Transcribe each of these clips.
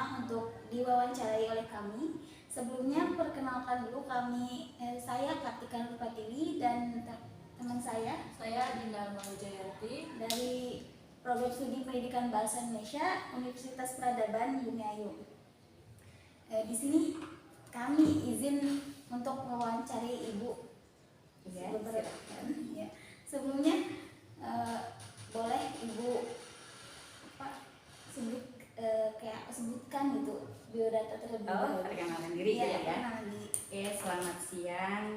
semua untuk diwawancarai oleh kami. Sebelumnya perkenalkan dulu saya Kartika Nurpatiwi dan teman saya Dinda Maujayati dari Program Studi Pendidikan Bahasa Indonesia Universitas Peradaban Uniayu. Di sini kami izin untuk mewawancari Ibu. Ya. Sebelumnya boleh Ibu sebutkan gitu biodata terlebih dahulu. Perkenalkan diri ya. Oke, selamat siang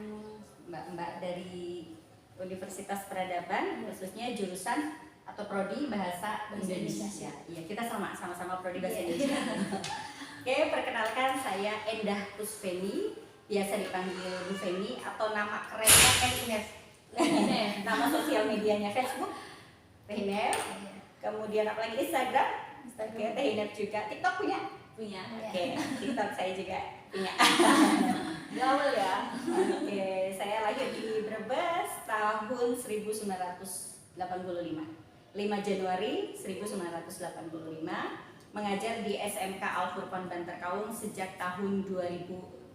Mbak-mbak dari Universitas Peradaban, khususnya jurusan atau prodi Bahasa Indonesia. Iya, kita sama-sama prodi Bahasa Indonesia. Oke, perkenalkan saya Endah Pusfeni, biasa dipanggil Bu Feni atau nama kerennya Ines. Nama sosial medianya Facebook Tehiner. Kemudian apalagi Instagram. Oke, Tehiner juga. TikTok punya? Oke, TikTok saya juga punya. gaul ya. Oke, saya lahir di Brebes tahun 1985. 5 Januari 1985. Mengajar di SMK Al Furqon Bantar Kaung sejak tahun 2009.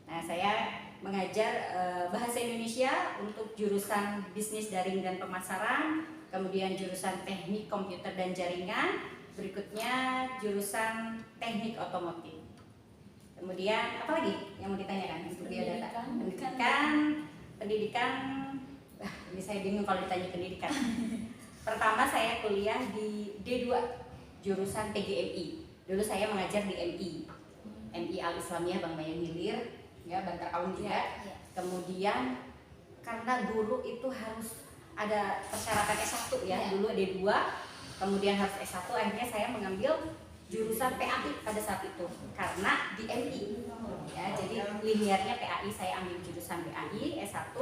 Nah, saya mengajar bahasa Indonesia untuk jurusan bisnis daring dan pemasaran, kemudian jurusan teknik komputer dan jaringan, berikutnya jurusan teknik otomotif. Kemudian apa lagi yang mau ditanyakan? Pendidikan. Ini saya bingung kalau ditanya pendidikan. Pertama saya kuliah di D2 jurusan PGMI. Dulu saya mengajar di MI Al Islamiyah Bang Bayan Hilir, ya Bantar Kaung juga. Kemudian karena guru itu harus ada persyaratan S1 ya, dulu D2, kemudian harus S1, akhirnya saya mengambil jurusan PAI pada saat itu karena di MI ya, jadi linearnya PAI, saya ambil jurusan PAI S1.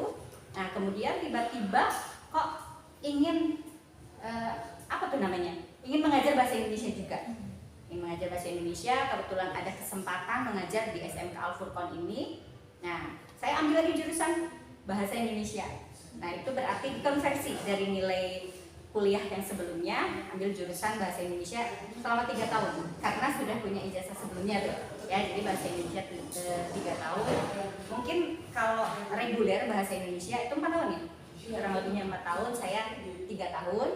Nah, kemudian tiba-tiba kok ingin ingin mengajar bahasa Indonesia juga. Ingin mengajar bahasa Indonesia, kebetulan ada kesempatan mengajar di SMK Al Furqon ini. Nah, saya ambil lagi jurusan bahasa Indonesia. Nah, itu berarti konversi dari nilai kuliah yang sebelumnya, ambil jurusan bahasa Indonesia selama 3 tahun karena sudah punya ijazah sebelumnya tuh. Ya, jadi bahasa Indonesia 3 tahun. Mungkin kalau reguler bahasa Indonesia itu 4 tahun ya. Kurang lebihnya 4 tahun, saya 3 tahun.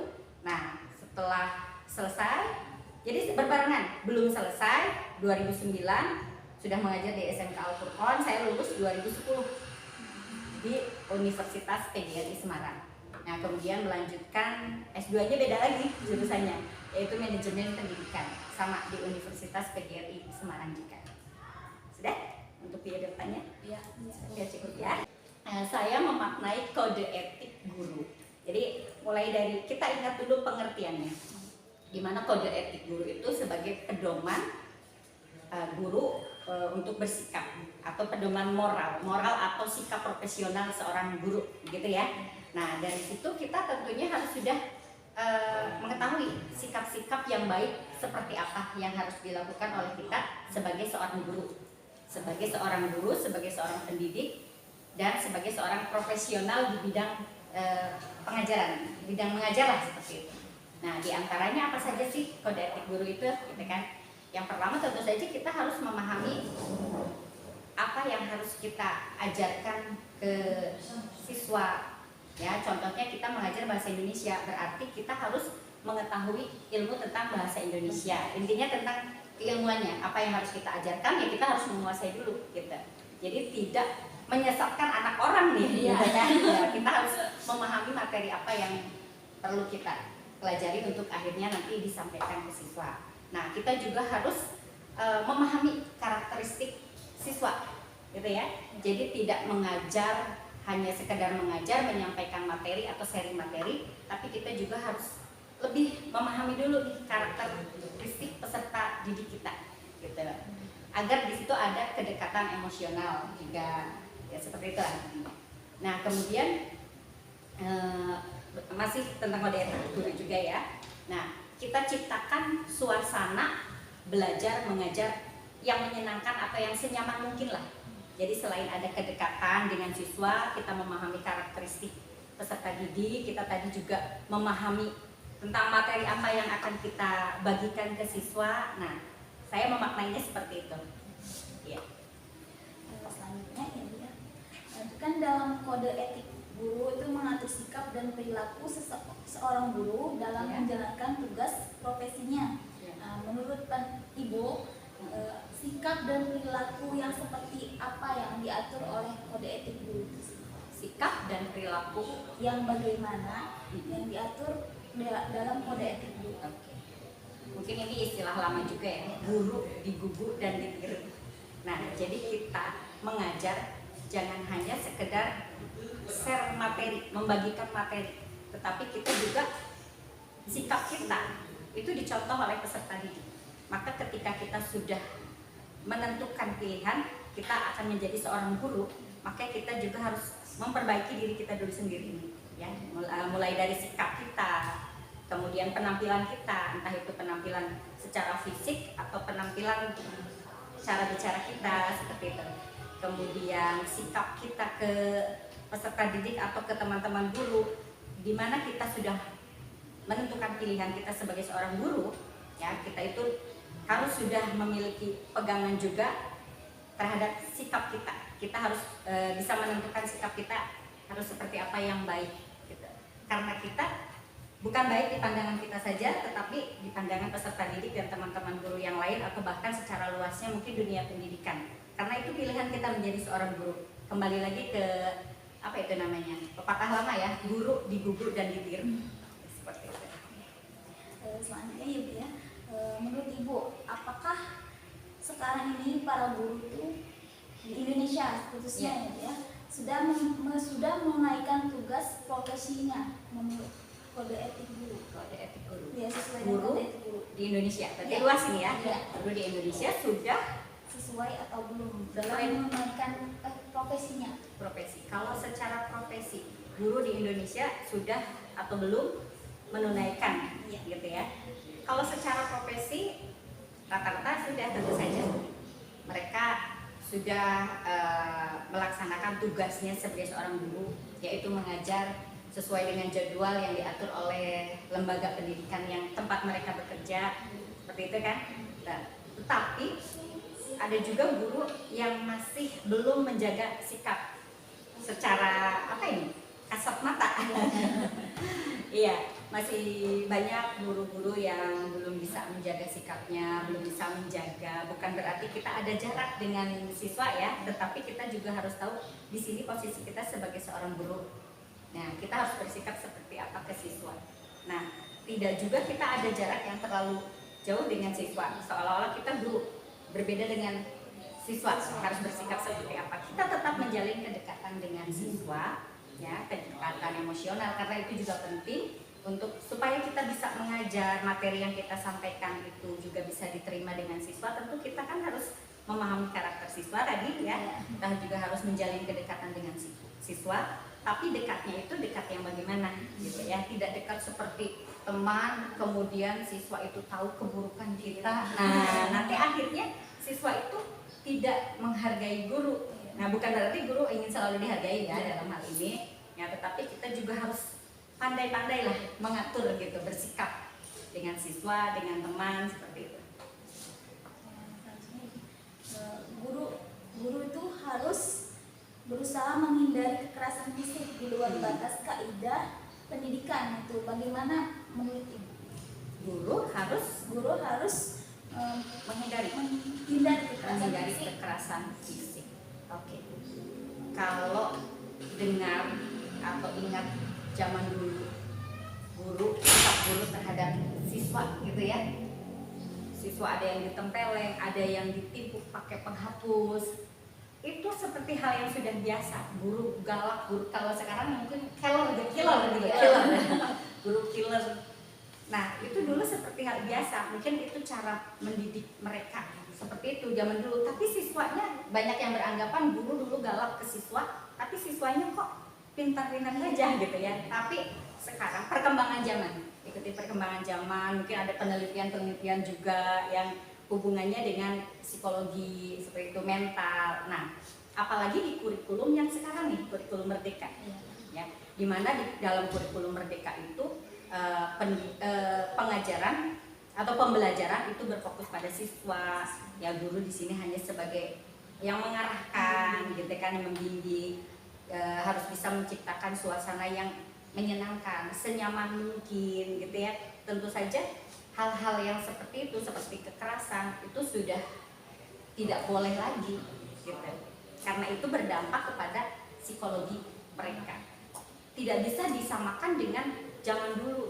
Nah, setelah selesai, jadi berbarengan, belum selesai 2009 sudah mengajar di SMK Al Furqon, saya lulus 2010 di Universitas PGRI Semarang. Nah, kemudian melanjutkan S2-nya beda lagi jurusannya, yaitu manajemen pendidikan, sama di Universitas PGRI Semarang juga. Sudah? Untuk biodatanya? Iya. Sudah cukup ya. Saya memaknai kode etik guru. Jadi mulai dari kita ingat dulu pengertiannya. Di mana kode etik guru itu sebagai pedoman guru untuk bersikap atau pedoman moral atau sikap profesional seorang guru, gitu ya. Nah, dari situ kita tentunya harus sudah mengetahui sikap-sikap yang baik seperti apa yang harus dilakukan oleh kita sebagai seorang guru, sebagai seorang pendidik, dan sebagai seorang profesional di bidang pengajaran, di bidang mengajar lah seperti itu. Nah, diantaranya apa saja sih kode etik guru itu, gitu kan? Yang pertama tentu saja kita harus memahami apa yang harus kita ajarkan ke siswa. Ya, contohnya kita mengajar bahasa Indonesia, berarti kita harus mengetahui ilmu tentang bahasa Indonesia. Intinya tentang keilmuannya, apa yang harus kita ajarkan ya kita harus menguasai dulu, gitu. Jadi tidak menyesatkan anak orang nih, gitu kan? Ya, kita harus memahami materi apa yang perlu kita pelajari untuk akhirnya nanti disampaikan ke siswa. Nah, kita juga harus memahami karakteristik siswa, gitu ya. Jadi tidak mengajar hanya sekedar mengajar, menyampaikan materi atau sharing materi, tapi kita juga harus lebih memahami dulu nih karakteristik peserta didik kita, gitu. Agar di situ ada kedekatan emosional juga, ya seperti itu lah. Nah, kemudian masih tentang kode etik guru juga ya. Nah, kita ciptakan suasana belajar mengajar yang menyenangkan atau yang senyaman mungkin lah. Jadi selain ada kedekatan dengan siswa, kita memahami karakteristik peserta didik, kita tadi juga memahami tentang materi apa yang akan kita bagikan ke siswa. Nah, Saya memaknainya seperti itu. Ya. Selanjutnya ya dia kan dalam kode etik guru itu mengatur sikap dan perilaku seorang guru dalam Ya. menjalankan tugas profesinya. Ya. Menurut Ibu, sikap dan perilaku yang seperti apa yang diatur oleh kode etik guru? Sikap dan perilaku Yang bagaimana yang diatur dalam kode etik guru? Oke. Mungkin ini istilah lama juga ya, guru, digugu, dan ditiru. Nah, jadi kita mengajar jangan hanya sekedar share materi, membagikan materi, tetapi kita juga sikap kita itu dicontoh oleh peserta didik. Maka ketika kita sudah menentukan pilihan, kita akan menjadi seorang guru, maka kita juga harus memperbaiki diri kita dulu sendiri ini, ya. Mulai dari sikap kita, kemudian penampilan kita, entah itu penampilan secara fisik atau penampilan cara bicara kita seperti itu. Kemudian sikap kita ke peserta didik atau ke teman-teman guru, di mana kita sudah menentukan pilihan kita sebagai seorang guru, ya, kita itu harus sudah memiliki pegangan juga terhadap sikap kita. Kita harus bisa menentukan sikap kita harus seperti apa yang baik, gitu. Karena kita bukan baik di pandangan kita saja, tetapi di pandangan peserta didik dan teman-teman guru yang lain, atau bahkan secara luasnya mungkin dunia pendidikan. Karena itu pilihan kita menjadi seorang guru. Kembali lagi ke apa itu namanya, pepatah lama ya, guru, digugu, dan ditiru. Seperti itu. Selanjutnya Ibu ya, menurut Ibu, apakah sekarang ini para guru itu di Indonesia khususnya ya sudah menaikkan tugas profesinya menurut kode etik guru? Kode etik guru. Ya, sesuai dengan Guru kode etik guru. di Indonesia, berarti Ya. luas ini ya. Ya. Guru di Indonesia sudah Sesuai atau belum dalam Sesuai. menaikkan profesinya? profesi. Kalau secara profesi, guru di Indonesia sudah atau belum menunaikan, Iya. gitu ya. Kalau secara profesi, rata-rata sudah, tentu saja mereka sudah melaksanakan tugasnya sebagai seorang guru, yaitu mengajar sesuai dengan jadwal yang diatur oleh lembaga pendidikan yang tempat mereka bekerja, seperti itu kan. Nah, tetapi ada juga guru yang masih belum menjaga sikap secara apa ini, kasat mata. Iya, masih banyak guru-guru yang belum bisa menjaga sikapnya, belum bisa menjaga. Bukan berarti kita ada jarak dengan siswa ya, tetapi kita juga harus tahu di sini posisi kita sebagai seorang guru. Nah, kita harus bersikap seperti apa ke siswa. Nah, tidak juga kita ada jarak yang terlalu jauh dengan siswa, seolah-olah kita guru berbeda dengan siswa, harus bersikap seperti apa. Kita tetap menjalin kedekatan dengan siswa, ya, kedekatan emosional, karena itu juga penting untuk supaya kita bisa mengajar, materi yang kita sampaikan itu juga bisa diterima dengan siswa. Tentu kita kan harus memahami karakter siswa tadi ya, dan juga harus menjalin kedekatan dengan siswa. Tapi dekatnya itu dekat yang bagaimana, gitu ya, tidak dekat seperti teman, kemudian siswa itu tahu keburukan kita. Nah, nanti akhirnya siswa itu tidak menghargai guru. Nah, bukan berarti guru ingin selalu dihargai ya dalam hal ini, ya, tetapi kita juga harus pandai-pandai lah mengatur gitu, bersikap dengan siswa, dengan teman, seperti itu. Guru itu harus berusaha menghindari kekerasan fisik di luar batas kaidah pendidikan. Itu bagaimana menurut Ibu? Guru harus menghindari kekerasan fisik. kekerasan fisik. Oke. Kalau dengar atau ingat zaman dulu, sikap guru terhadap siswa gitu ya. Siswa ada yang ditempeleng, ada yang ditipu pakai penghapus. Itu seperti hal yang sudah biasa. Guru galak, guru kalau sekarang mungkin killer. Guru killer. Nah, itu dulu seperti hal biasa. Mungkin itu cara mendidik mereka. Seperti itu zaman dulu. Tapi siswanya banyak yang beranggapan guru dulu galak ke siswa, tapi siswanya kok pintar-pintar aja gitu ya. Tapi sekarang perkembangan zaman, ikuti perkembangan zaman, mungkin ada penelitian juga yang hubungannya dengan psikologi seperti itu, mental. Nah, apalagi di kurikulum yang sekarang nih, kurikulum merdeka, ya, dimana di dalam kurikulum merdeka itu pengajaran atau pembelajaran itu berfokus pada siswa, ya guru di sini hanya sebagai yang mengarahkan gitu kan, yang membimbing, harus bisa menciptakan suasana yang menyenangkan, senyaman mungkin gitu ya. Tentu saja hal-hal yang seperti itu, seperti kekerasan itu sudah tidak boleh lagi gitu, karena itu berdampak kepada psikologi mereka. Tidak bisa disamakan dengan zaman dulu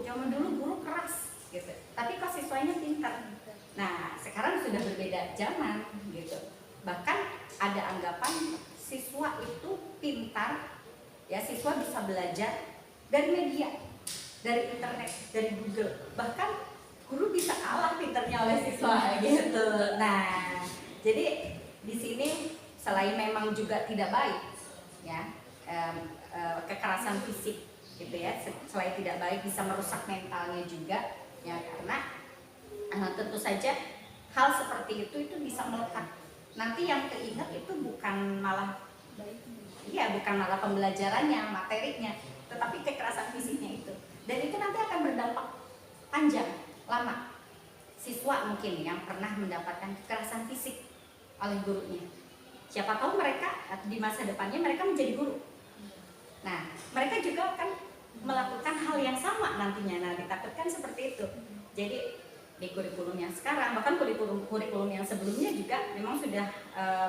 guru keras gitu, tapi kok siswanya pintar. Nah sekarang sudah berbeda zaman gitu, bahkan ada anggapan siswa itu pintar ya, siswa bisa belajar dari media, dari internet, dari Google, bahkan guru bisa kalah pintarnya oleh siswa gitu. Nah jadi di sini selain memang juga tidak baik ya, kekerasan fisik gitu ya, selain tidak baik bisa merusak mentalnya juga ya, karena tentu saja hal seperti itu bisa melekat. Nanti yang keinget itu bukan malah bukan malah pembelajarannya, materinya, tetapi kekerasan fisiknya itu. Dan itu nanti akan berdampak panjang, lama. Siswa mungkin yang pernah mendapatkan kekerasan fisik oleh gurunya, siapa tahu mereka di masa depannya mereka menjadi guru. Nah, mereka juga akan melakukan hal yang sama nantinya. Nah, ditakutkan seperti itu. Jadi di kurikulum yang sekarang, bahkan kurikulum yang sebelumnya juga memang sudah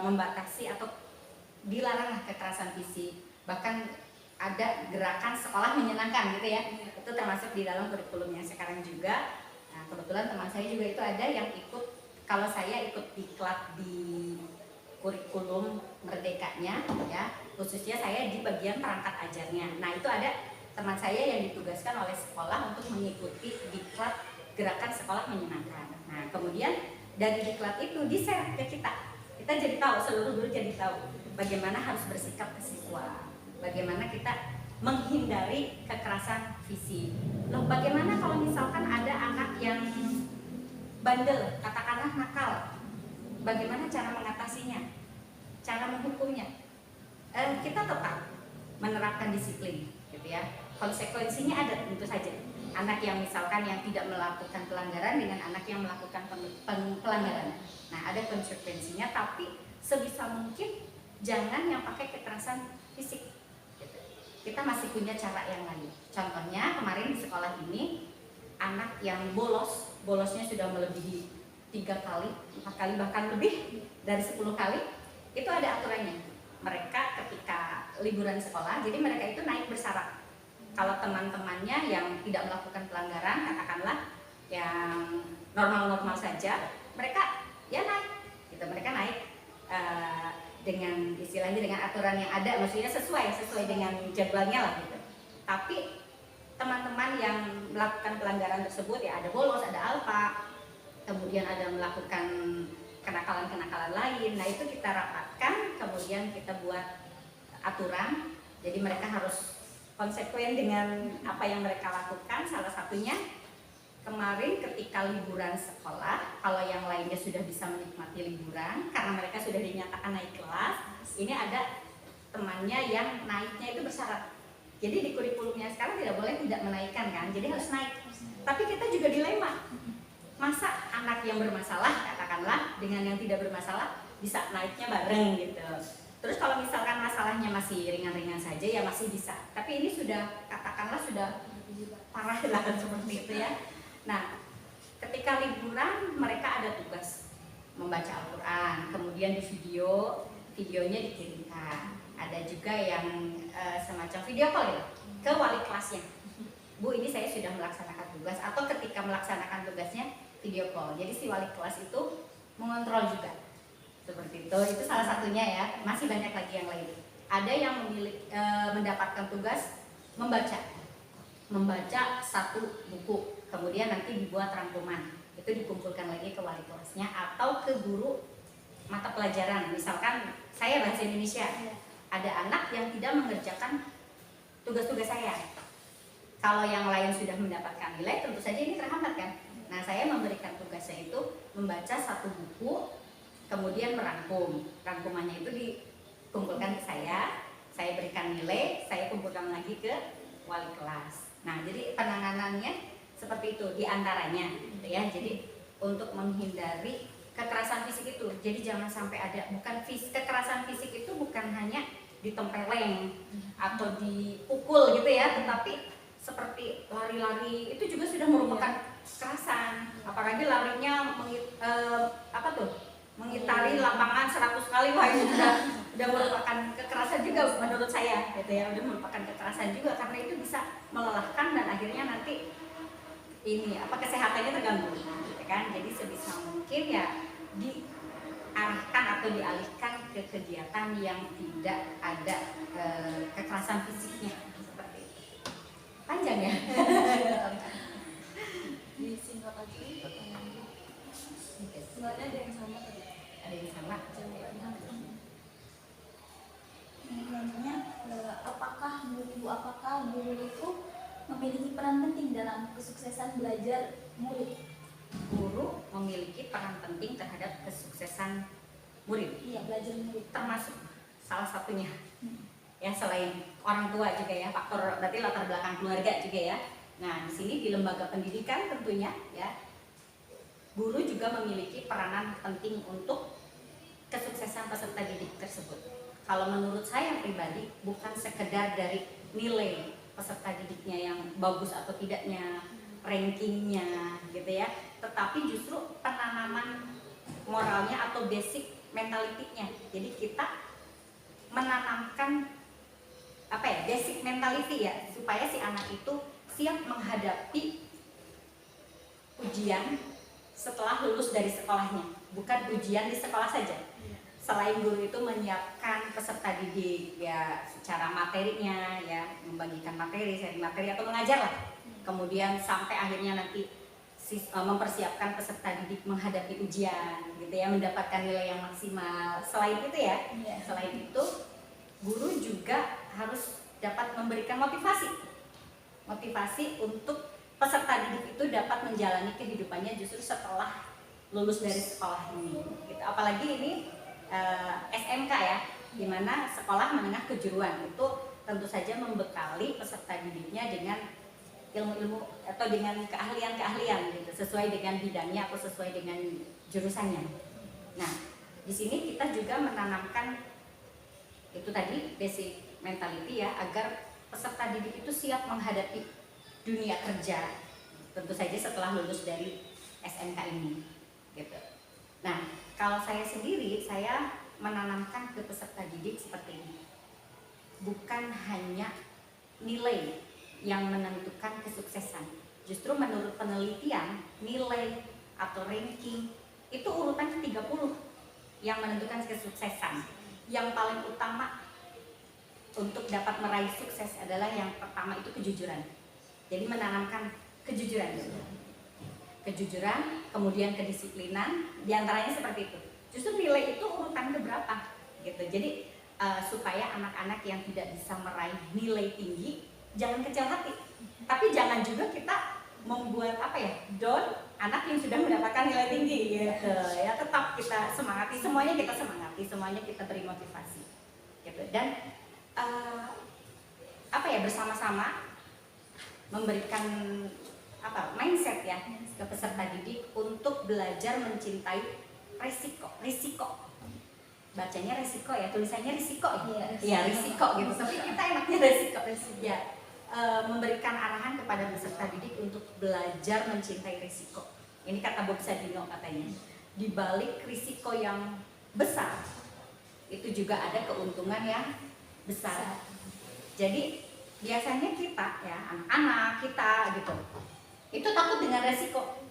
membatasi atau dilarang kekerasan fisik. Bahkan ada gerakan sekolah menyenangkan gitu ya. Itu termasuk di dalam kurikulum yang sekarang juga. Nah, kebetulan teman saya juga itu ada yang ikut, kalau saya ikut diklat di kurikulum merdekanya ya, khususnya saya di bagian perangkat ajarnya. Nah, itu ada teman saya yang ditugaskan oleh sekolah untuk mengikuti diklat gerakan sekolah menyenangkan. Nah, kemudian dari diklat itu di-share ke kita jadi tahu, seluruh guru jadi tahu bagaimana harus bersikap ke siswa, bagaimana kita menghindari kekerasan fisik. Loh, bagaimana kalau misalkan ada anak yang bandel, katakanlah nakal, bagaimana cara mengatasinya, cara menghukumnya? Kita tetap menerapkan disiplin gitu ya. Konsekuensinya ada tentu saja. Anak yang misalkan yang tidak melakukan pelanggaran dengan anak yang melakukan pelanggaran. Nah, ada konsekuensinya, tapi sebisa mungkin jangan yang pakai kekerasan fisik. Gitu. Kita masih punya cara yang lain. Contohnya kemarin di sekolah ini anak yang bolosnya sudah melebihi 3 kali, 4 kali, bahkan lebih dari 10 kali, itu ada aturannya. Mereka ketika liburan sekolah, jadi mereka itu naik bersyarat. Kalau teman-temannya yang tidak melakukan pelanggaran, katakanlah yang normal-normal saja, mereka ya naik, gitu. Mereka naik dengan istilahnya dengan aturan yang ada, maksudnya sesuai dengan jadwalnya lah gitu. Tapi teman-teman yang melakukan pelanggaran tersebut ya ada bolos, ada alfa, kemudian ada melakukan kenakalan-kenakalan lain. Nah itu kita rapatkan, kemudian kita buat aturan. Jadi mereka harus konsekuen dengan apa yang mereka lakukan. Salah satunya kemarin ketika liburan sekolah, kalau yang lainnya sudah bisa menikmati liburan karena mereka sudah dinyatakan naik kelas, ini ada temannya yang naiknya itu bersyarat. Jadi di kurikulumnya sekarang tidak boleh tidak menaikkan kan, jadi harus naik. Tapi kita juga dilema, masa anak yang bermasalah katakanlah dengan yang tidak bermasalah bisa naiknya bareng gitu. Terus kalau misalkan masalahnya masih ringan-ringan saja ya masih bisa. Tapi ini sudah katakanlah sudah parah lah seperti itu ya. Nah, ketika liburan mereka ada tugas membaca Al-Quran, kemudian di videonya dikirimkan. Ada juga yang semacam video call ya, ke wali kelasnya. Bu, ini saya sudah melaksanakan tugas, atau ketika melaksanakan tugasnya video call. Jadi si wali kelas itu mengontrol juga. Seperti itu salah satunya ya. Masih banyak lagi yang lain. Ada yang mendapatkan tugas membaca satu buku, kemudian nanti dibuat rangkuman, itu dikumpulkan lagi ke wali kelasnya atau ke guru mata pelajaran. Misalkan saya bahasa Indonesia, ada anak yang tidak mengerjakan tugas-tugas saya. Kalau yang lain sudah mendapatkan nilai, tentu saja ini terhambat kan. Nah, saya memberikan tugas saya itu membaca satu buku, kemudian merangkum. Rangkumannya itu dikumpulkan ke saya berikan nilai, saya kumpulkan lagi ke wali kelas. Nah, jadi penanganannya seperti itu diantaranya, gitu ya. Jadi untuk menghindari kekerasan fisik itu. Jadi jangan sampai ada, kekerasan fisik itu bukan hanya ditempeleng atau dipukul gitu ya, tetapi seperti lari-lari itu juga sudah merupakan kekerasan. Apalagi larinya mengitari lapangan 100 kali, wah itu udah merupakan kekerasan juga menurut saya gitu ya, udah merupakan kekerasan juga karena itu bisa melelahkan dan akhirnya nanti kesehatannya terganggu gitu kan. Jadi sebisa mungkin ya diarahkan atau dialihkan ke kegiatan yang tidak ada kekerasan fisiknya seperti itu. Panjang ya. Disingkat aja pertanyaan. Sebenarnya ada yang sama tadi. Ada yang sama? Jawabannya. Selanjutnya, apakah guru itu memiliki peran penting dalam kesuksesan belajar murid? Guru memiliki peran penting terhadap kesuksesan murid. Iya, belajar murid. Termasuk salah satunya. Ya, selain orang tua juga ya, faktor berarti latar belakang keluarga juga ya. Nah, di sini di lembaga pendidikan tentunya ya, guru juga memiliki peranan penting untuk kesuksesan peserta didik tersebut. Kalau menurut saya pribadi, bukan sekedar dari nilai peserta didiknya yang bagus atau tidaknya, rankingnya gitu ya, tetapi justru penanaman moralnya atau basic mentality-nya. Jadi kita menanamkan basic mentality ya, supaya si anak itu siap menghadapi ujian setelah lulus dari sekolahnya, bukan ujian di sekolah saja. Selain guru itu menyiapkan peserta didik ya secara materinya ya, membagikan materi, sharing materi atau mengajar lah. Kemudian sampai akhirnya nanti mempersiapkan peserta didik menghadapi ujian gitu ya, mendapatkan nilai yang maksimal. Selain itu ya, selain itu guru juga harus dapat memberikan motivasi untuk peserta didik itu dapat menjalani kehidupannya justru setelah lulus dari sekolah ini gitu. Apalagi ini SMK ya, di mana sekolah menengah kejuruan itu tentu saja membekali peserta didiknya dengan ilmu-ilmu atau dengan keahlian-keahlian gitu, sesuai dengan bidangnya atau sesuai dengan jurusannya. Nah, di sini kita juga menanamkan itu tadi basic mentality ya, agar peserta didik itu siap menghadapi dunia kerja tentu saja setelah lulus dari SMK ini gitu. Nah, kalau saya sendiri, saya menanamkan ke peserta didik seperti ini. Bukan hanya nilai yang menentukan kesuksesan. Justru menurut penelitian, nilai atau ranking itu urutan ke-30 yang menentukan kesuksesan. Yang paling utama untuk dapat meraih sukses adalah yang pertama itu kejujuran. Jadi menanamkan kejujuran. Kejujuran, kemudian kedisiplinan, diantaranya seperti itu. Justru nilai itu urutan keberapa gitu. Jadi supaya anak-anak yang tidak bisa meraih nilai tinggi jangan kecil hati, tapi jangan juga kita membuat down anak yang sudah mendapatkan nilai tinggi gitu ya. Tetap kita semangati, semuanya kita semangati, semuanya kita beri motivasi gitu. Dan bersama-sama memberikan mindset ya ke peserta didik untuk belajar mencintai risiko. Bacanya risiko ya, tulisannya risiko ya. Iya, risiko gitu. Tapi kita enaknya risiko. Ya, memberikan arahan kepada peserta didik untuk belajar mencintai risiko. Ini kata Bob Sadino katanya. Di balik risiko yang besar, itu juga ada keuntungan yang besar. Jadi biasanya kita ya, anak-anak kita gitu, itu takut dengan resiko.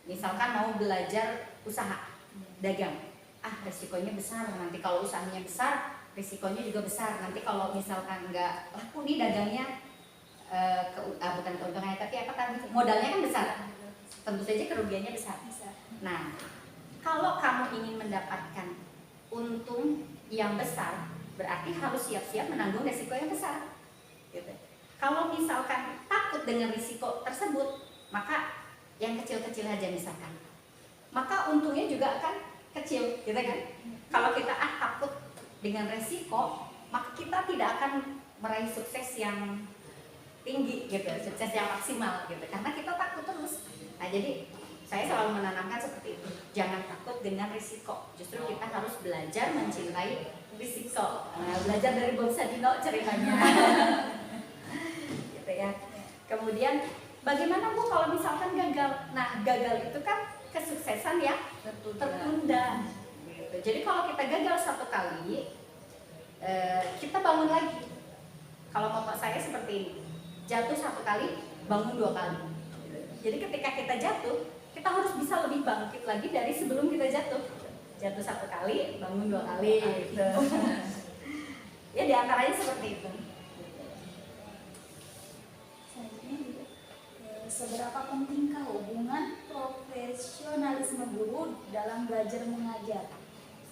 Misalkan mau belajar usaha dagang, resikonya besar, nanti kalau usahanya besar risikonya juga besar, nanti kalau misalkan nggak laku nih dagangnya, bukan keuntungannya tapi modalnya kan besar, tentu saja kerugiannya besar. Nah, kalau kamu ingin mendapatkan untung yang besar, berarti harus siap-siap menanggung risiko yang besar gitu. Kalau misalkan takut dengan risiko tersebut, maka yang kecil-kecil aja misalkan, maka untungnya juga akan kecil gitu kan. Kalau kita takut dengan resiko, maka kita tidak akan meraih sukses yang tinggi gitu, sukses yang maksimal gitu, karena kita takut terus. Nah, jadi Saya selalu menanamkan seperti itu. Jangan takut dengan risiko. Justru kita harus belajar mencintai risiko. Nah, belajar dari Bob Sadino ceritanya. Gitu ya. Kemudian bagaimana Bu kalau misalkan gagal? Nah, gagal itu kan kesuksesan yang tertunda. Gitu. Jadi kalau kita gagal satu kali, kita bangun lagi. Kalau bapak saya seperti ini, jatuh satu kali, bangun 2 kali. Jadi ketika kita jatuh, kita harus bisa lebih bangkit lagi dari sebelum kita jatuh. Jatuh 1 kali, bangun 2 kali. Gitu. Ya diantaranya seperti itu. Selanjutnya juga, seberapa pentingkah hubungan profesionalisme guru dalam belajar mengajar?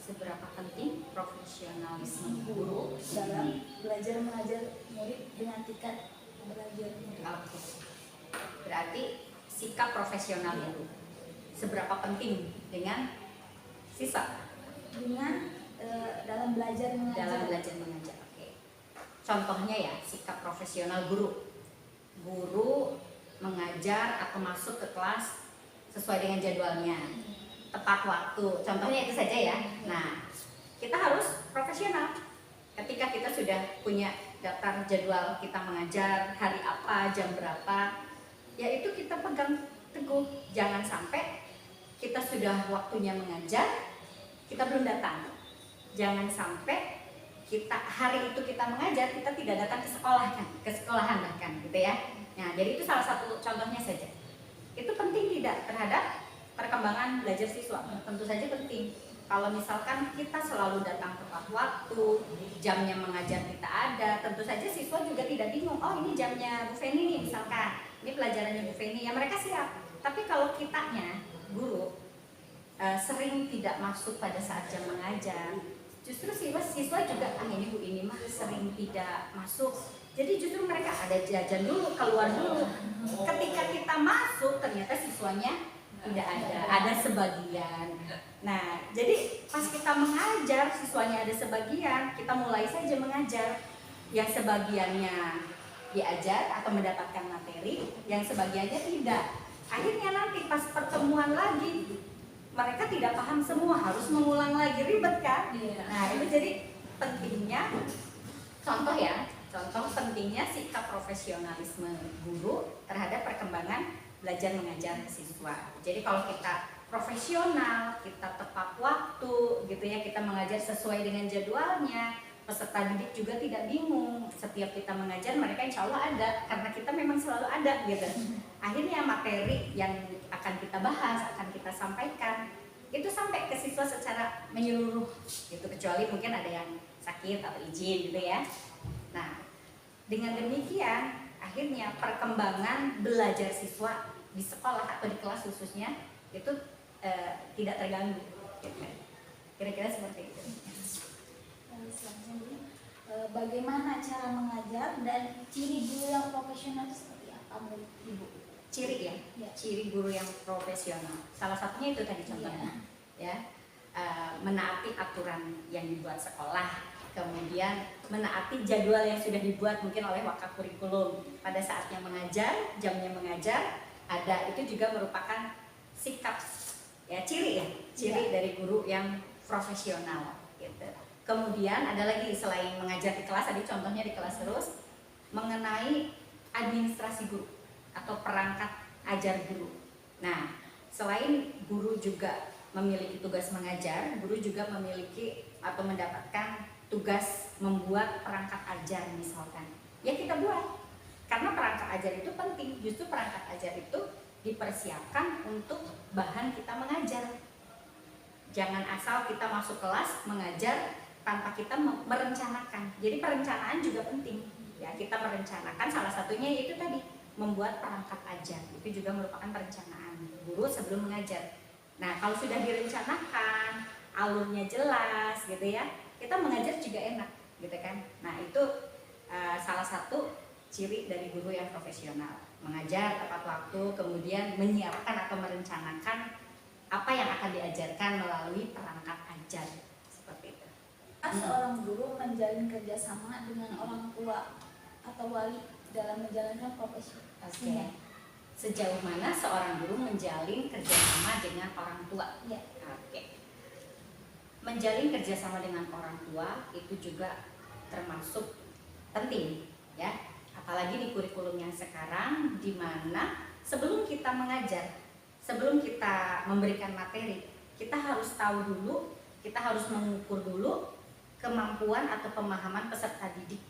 Seberapa penting profesionalisme guru dalam belajar mengajar murid dengan tingkat belajar murid? Oke. Berarti sikap profesional guru seberapa penting dengan siswa Dengan dalam belajar mengajar. dalam belajar mengajar. Oke. Contohnya ya, sikap profesional guru. Guru mengajar atau masuk ke kelas sesuai dengan jadwalnya, tepat waktu. Contohnya itu saja ya. Nah, kita harus profesional. Ketika kita sudah punya daftar jadwal kita mengajar hari apa, jam berapa, ya itu kita pegang teguh. Jangan sampai kita sudah waktunya mengajar, kita belum datang. Jangan sampai kita hari itu kita mengajar, kita tidak datang ke sekolahan bahkan, gitu ya. Nah, jadi itu salah satu contohnya saja. Itu penting tidak terhadap perkembangan belajar siswa? Tentu saja penting. Kalau misalkan kita selalu datang tepat waktu, jamnya mengajar kita ada, tentu saja siswa juga tidak bingung. Oh, ini jamnya Bu Feni nih misalkan, ini pelajarannya Bu Feni, ya mereka siap. Tapi kalau kitanya, guru, sering tidak masuk pada saat jam mengajar, justru siswa juga, ini Bu ini mah sering tidak masuk. Jadi justru mereka ada jajan dulu, keluar dulu. Ketika kita masuk, ternyata siswanya tidak ada sebagian. Nah, jadi pas kita mengajar, siswanya ada sebagian, kita mulai saja mengajar. Yang sebagiannya diajar atau mendapatkan materi, yang sebagiannya tidak. Akhirnya nanti pas pertemuan lagi, mereka tidak paham semua, harus mengulang lagi, ribet kan? Nah, itu jadi pentingnya, contoh pentingnya sikap profesionalisme guru terhadap perkembangan belajar mengajar siswa. Jadi kalau kita profesional, kita tepat waktu, gitu ya, kita mengajar sesuai dengan jadwalnya, peserta didik juga tidak bingung. Setiap kita mengajar, mereka insya Allah ada, karena kita memang selalu ada, gitu. Akhirnya materi yang akan kita bahas, akan kita sampaikan, itu sampai ke siswa secara menyeluruh, gitu. Kecuali mungkin ada yang sakit atau izin, gitu ya. Nah, dengan demikian, akhirnya perkembangan belajar siswa di sekolah atau di kelas khususnya itu tidak terganggu, gitu. Kira-kira seperti itu. Selanjutnya, bagaimana cara mengajar dan ciri guru yang profesional itu seperti apa menurut Ibu? Ciri ya, ciri guru yang profesional. Salah satunya itu tadi contohnya, ya, menaati aturan yang dibuat sekolah, kemudian menaati jadwal yang sudah dibuat mungkin oleh wakaf kurikulum. Pada saatnya mengajar, jamnya mengajar, ada, itu juga merupakan sikap, ya, ciri dari guru yang profesional, gitu. Kemudian ada lagi selain mengajar di kelas, tadi contohnya di kelas terus, mengenai administrasi guru atau perangkat ajar guru. Nah, selain guru juga memiliki tugas mengajar, guru juga memiliki atau mendapatkan tugas membuat perangkat ajar misalkan. Ya kita buat, karena perangkat ajar itu penting. Justru perangkat ajar itu dipersiapkan untuk bahan kita mengajar. Jangan asal kita masuk kelas mengajar tanpa kita merencanakan. Jadi perencanaan juga penting. Ya, kita merencanakan, salah satunya yaitu tadi membuat perangkat ajar. Itu juga merupakan perencanaan guru sebelum mengajar. Nah, kalau sudah direncanakan, alurnya jelas, gitu ya, kita mengajar juga enak, gitu kan. Nah, itu salah satu ciri dari guru yang profesional. Mengajar tepat waktu, kemudian menyiapkan atau merencanakan apa yang akan diajarkan melalui perangkat ajar. Seperti itu. Seorang guru menjalin kerjasama dengan orang tua atau wali dalam menjalankan profesi. Oke. sejauh mana seorang guru menjalin kerjasama dengan orang tua. Ya. Oke. Menjalin kerjasama dengan orang tua itu juga termasuk penting, ya. Apalagi di kurikulum yang sekarang, di mana sebelum kita mengajar, sebelum kita memberikan materi, kita harus tahu dulu, kita harus mengukur dulu kemampuan atau pemahaman peserta didik,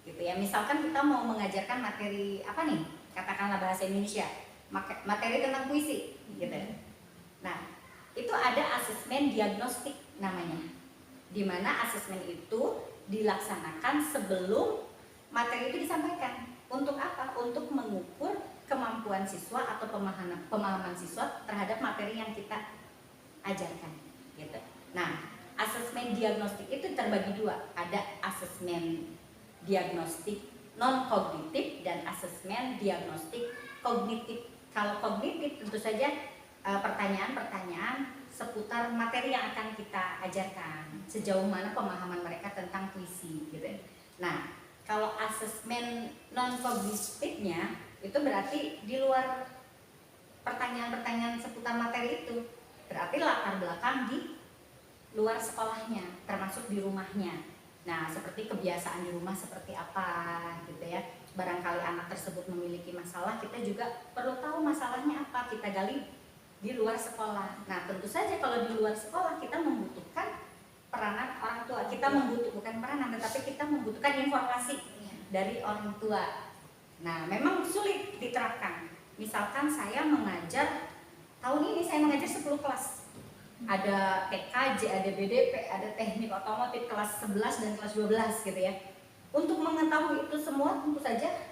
gitu ya. Misalkan kita mau mengajarkan materi apa nih? Katakanlah bahasa Indonesia, materi tentang puisi, gitu. Nah, itu ada asesmen diagnostik namanya, di mana asesmen itu dilaksanakan sebelum materi itu disampaikan. Untuk apa? Untuk mengukur kemampuan siswa atau pemahaman siswa terhadap materi yang kita ajarkan, gitu. Nah, asesmen diagnostik itu terbagi dua, ada asesmen diagnostik non kognitif dan asesmen diagnostik kognitif. Kalau kognitif tentu saja pertanyaan-pertanyaan seputar materi yang akan kita ajarkan, sejauh mana pemahaman mereka tentang puisi, gitu. Nah, kalau asesmen non kognitifnya itu berarti di luar pertanyaan-pertanyaan seputar materi itu, berarti latar belakang di luar sekolahnya, termasuk di rumahnya. Nah, seperti kebiasaan di rumah seperti apa, gitu ya. Barangkali anak tersebut memiliki masalah, kita juga perlu tahu masalahnya apa, kita gali di luar sekolah. Nah, tentu saja kalau di luar sekolah kita membutuhkan peranan orang tua. Kita bukan peranan, tetapi kita membutuhkan informasi dari orang tua. Nah, memang sulit diterapkan. Misalkan saya mengajar, tahun ini saya mengajar 10 kelas. Ada TKJ, ada BDP, ada teknik otomotif kelas 11 dan kelas 12, gitu ya. Untuk mengetahui itu semua tentu saja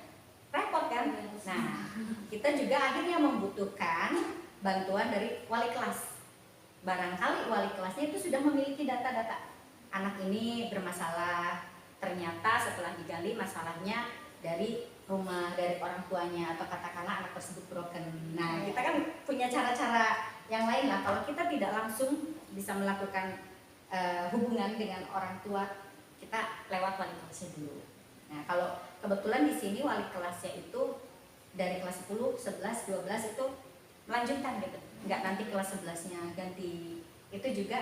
repot kan. Nah, kita juga akhirnya membutuhkan bantuan dari wali kelas. Barangkali wali kelasnya itu sudah memiliki data-data. Anak ini bermasalah, ternyata setelah digali masalahnya dari rumah, dari orang tuanya, atau katakanlah anak tersebut broken. Nah, kita kan punya cara-cara yang lain lah. Kalau kita tidak langsung bisa melakukan hubungan dengan orang tua, kita lewat wali kelasnya dulu. Nah, kalau kebetulan di sini wali kelasnya itu dari kelas 10, 11, 12 itu melanjutkan gitu. Enggak nanti kelas 11-nya ganti. Itu juga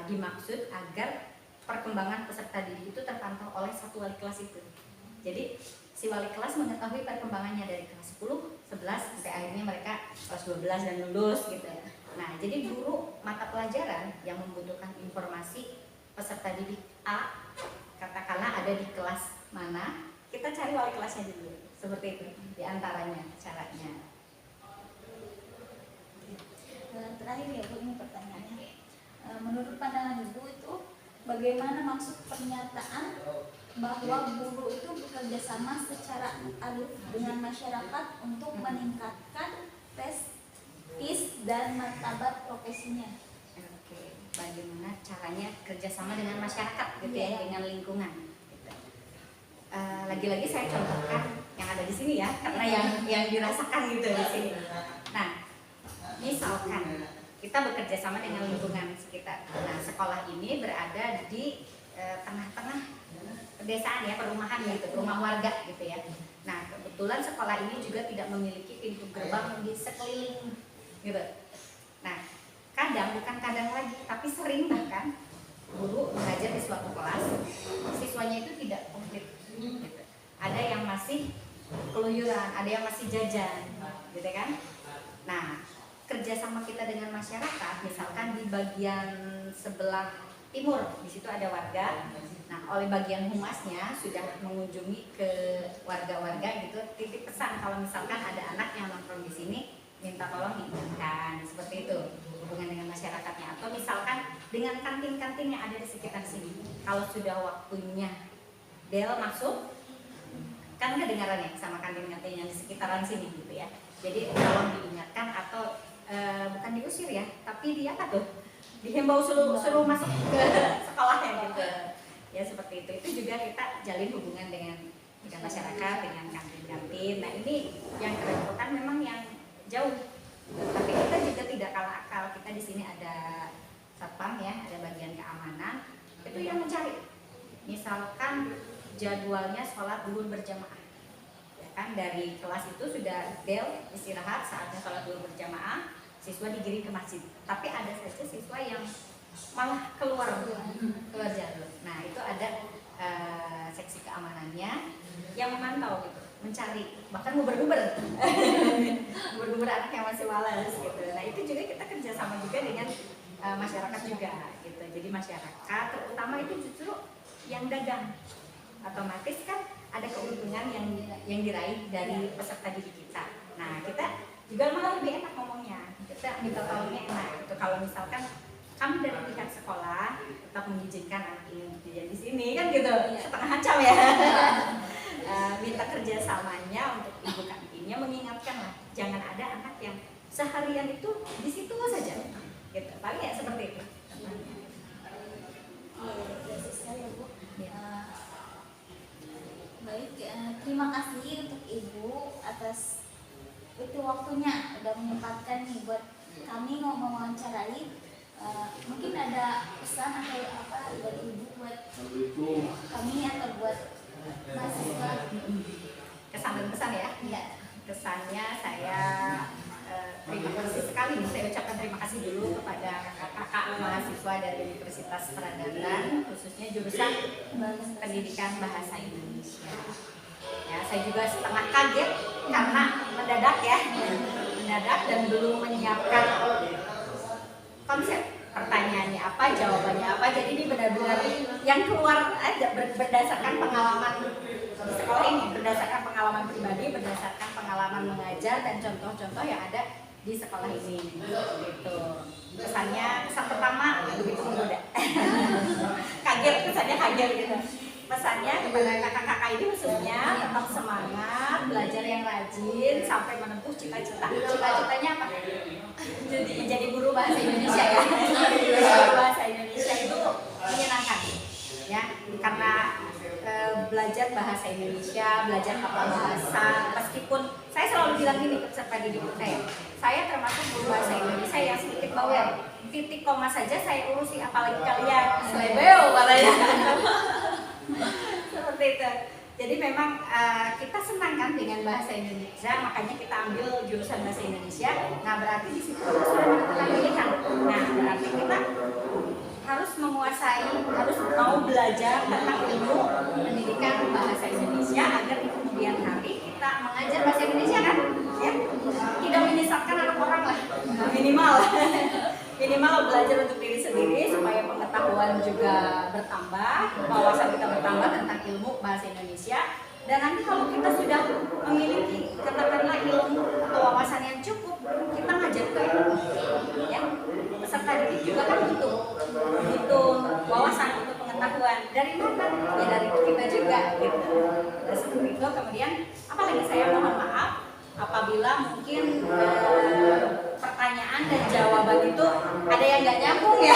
dimaksud agar perkembangan peserta didik itu terpantau oleh satu wali kelas itu. Jadi si wali kelas mengetahui perkembangannya dari kelas 10, 11 sampai akhirnya mereka kelas 12 dan lulus, gitu ya. Nah, jadi guru mata pelajaran yang membutuhkan informasi peserta didik A, katakanlah ada di kelas mana, kita cari wali kelasnya dulu. Seperti itu diantaranya caranya. Terakhir ya Bu, ini pertanyaannya. Menurut pandangan Ibu itu bagaimana maksud pernyataan bahwa guru itu bekerja sama secara alif dengan masyarakat untuk meningkatkan prestis dan martabat profesinya? Oke, bagaimana caranya kerjasama dengan masyarakat, gitu ya, dengan lingkungan. Gitu. Lagi-lagi saya contohkan yang ada di sini ya, karena yang dirasakan gitu di sini. Nah, misalkan kita bekerja sama dengan lingkungan sekitar. Nah, sekolah ini berada di tengah-tengah pedesaan ya, perumahan gitu, rumah warga gitu ya. Nah, kebetulan sekolah ini juga tidak memiliki pintu gerbang di sekeliling gitu. Nah, bukan kadang lagi, tapi sering bahkan guru mengajar di suatu kelas, siswanya itu tidak komplit gitu. Ada yang masih keluyuran, ada yang masih jajan, gitu kan? Nah, kerjasama kita dengan masyarakat, misalkan di bagian sebelah timur, di situ ada warga. Nah, oleh bagian humasnya sudah mengunjungi ke warga-warga gitu, titip pesan kalau misalkan ada anak yang nongkrong di sini, minta tolong diingatkan, seperti itu hubungan dengan masyarakatnya. Atau misalkan dengan kantin-kantin yang ada di sekitar sini, kalau sudah waktunya bel masuk, kan kedengaran ya sama kantin-kantin yang di sekitaran sini gitu ya. Jadi tolong diingatkan atau bukan diusir ya, tapi dia apa tuh? Dihimbau suruh masuk ke sekolahnya gitu. Ya seperti itu. Itu juga kita jalin hubungan dengan masyarakat, dengan kantin-kantin. Nah, ini yang kerepotan memang yang jauh. Tapi kita juga tidak kalah akal. Kita di sini ada satpam ya, ada bagian keamanan. Itu yang mencari. Misalkan jadwalnya sholat zuhur berjamaah. kan dari kelas itu sudah bel istirahat, saatnya sholat dulu berjamaah, siswa digiring ke masjid. Tapi ada saja siswa yang malah keluar jalur. Nah itu ada seksi keamanannya yang memantau gitu, mencari, bahkan nguber-nguber anak yang masih malas gitu. Nah itu juga kita kerjasama juga dengan masyarakat juga gitu. Jadi masyarakat terutama itu justru yang dagang, otomatis kan ada keuntungan yang diraih dari peserta didik kita. Nah kita juga malah lebih enak ngomongnya, kita minta tolongnya enak gitu. Kalau misalkan kami dari pihak sekolah tetap mengizinkan anak ini di sini kan gitu, setengah macam ya. Minta kerjasamanya untuk ibu kantinnya mengingatkan lah, jangan ada anak yang seharian itu di situ saja gitu, paling ya seperti itu. Terima sekali ya Bu. Baik, terima kasih untuk Ibu atas itu waktunya udah menyempatkan nih buat kami mewawancarai. Mungkin ada pesan atau apa dari Ibu buat kami atau buat mahasiswa? Kesan dan pesan ya? Iya. Kesannya saya terima kasih sekali, saya ucapkan terima kasih dulu kepada kakak-kakak mahasiswa dari Universitas Peradatan, khususnya jurusan Pendidikan Bahasa Indonesia. Ya, saya juga setengah kaget karena mendadak dan belum menyiapkan konsep pertanyaannya apa, jawabannya apa. Jadi ini benar-benar yang keluar aja berdasarkan pengalaman di sekolah ini, berdasarkan pengalaman pribadi, berdasarkan pengalaman mengajar dan contoh-contoh yang ada di sekolah ini gitu. Kesan pertama begitu menggoda. Kesannya kaget gitu. Pesannya kepada kakak-kakak ini khususnya tetap semangat, belajar yang rajin sampai menempuh cita-cita. Cita-citanya apa? Jadi menjadi guru bahasa Indonesia ya. Guru bahasa Indonesia itu menyenangkan ya, karena belajar bahasa Indonesia, belajar tata bahasa, meskipun saya selalu bilang gini ke peserta didik saya termasuk guru bahasa Indonesia yang sedikit bawel, titik koma saja saya urusi, apalagi kalian selebeo katanya. Seperti itu. Jadi memang kita senang kan dengan bahasa Indonesia, makanya kita ambil jurusan bahasa Indonesia. Nah berarti di situ ada pilihan. Nah berarti kita harus menguasai, harus mau belajar tentang ilmu pendidikan bahasa Indonesia agar di kemudian hari kita mengajar bahasa Indonesia kan, ya tidak menyesatkan anak orang lah, minimal belajar untuk diri sendiri supaya pengetahuan juga bertambah, wawasan kita bertambah tentang ilmu bahasa Indonesia. Dan nanti kalau kita sudah memiliki katakanlah ilmu atau wawasan yang cukup, kita ngajar ke ya peserta didik juga kan butuh wawasan, untuk pengetahuan. Dari mana? Ya dari kita juga gitu. Nah, seperti itu. Kemudian apalagi saya mohon maaf apabila mungkin pertanyaan dan jawaban itu ada yang nggak nyambung ya.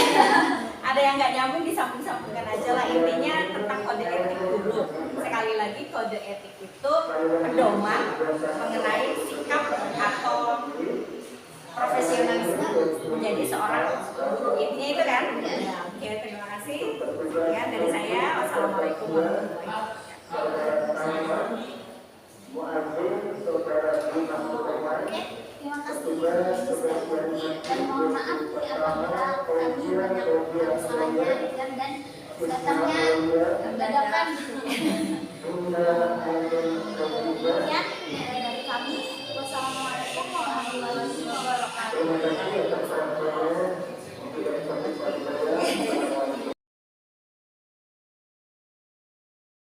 Ada yang nggak nyambung, disambung-sambungkan aja lah. Intinya tentang kode etik dulu. Sekali lagi, kode etik itu pedoman mengenai sikap atau profesionalisme menjadi seorang guru. Intinya itu kan? Ya, oke, terima kasih. Sekian dari saya. Wassalamualaikum warahmatullahi wabarakatuh. Oke, terima kasih dan mohon maaf apabila kami banyak kesalahannya dan datangnya dadakan gitu. Demikian dari kami. Wassalamualaikum warahmatullahi wabarakatuh.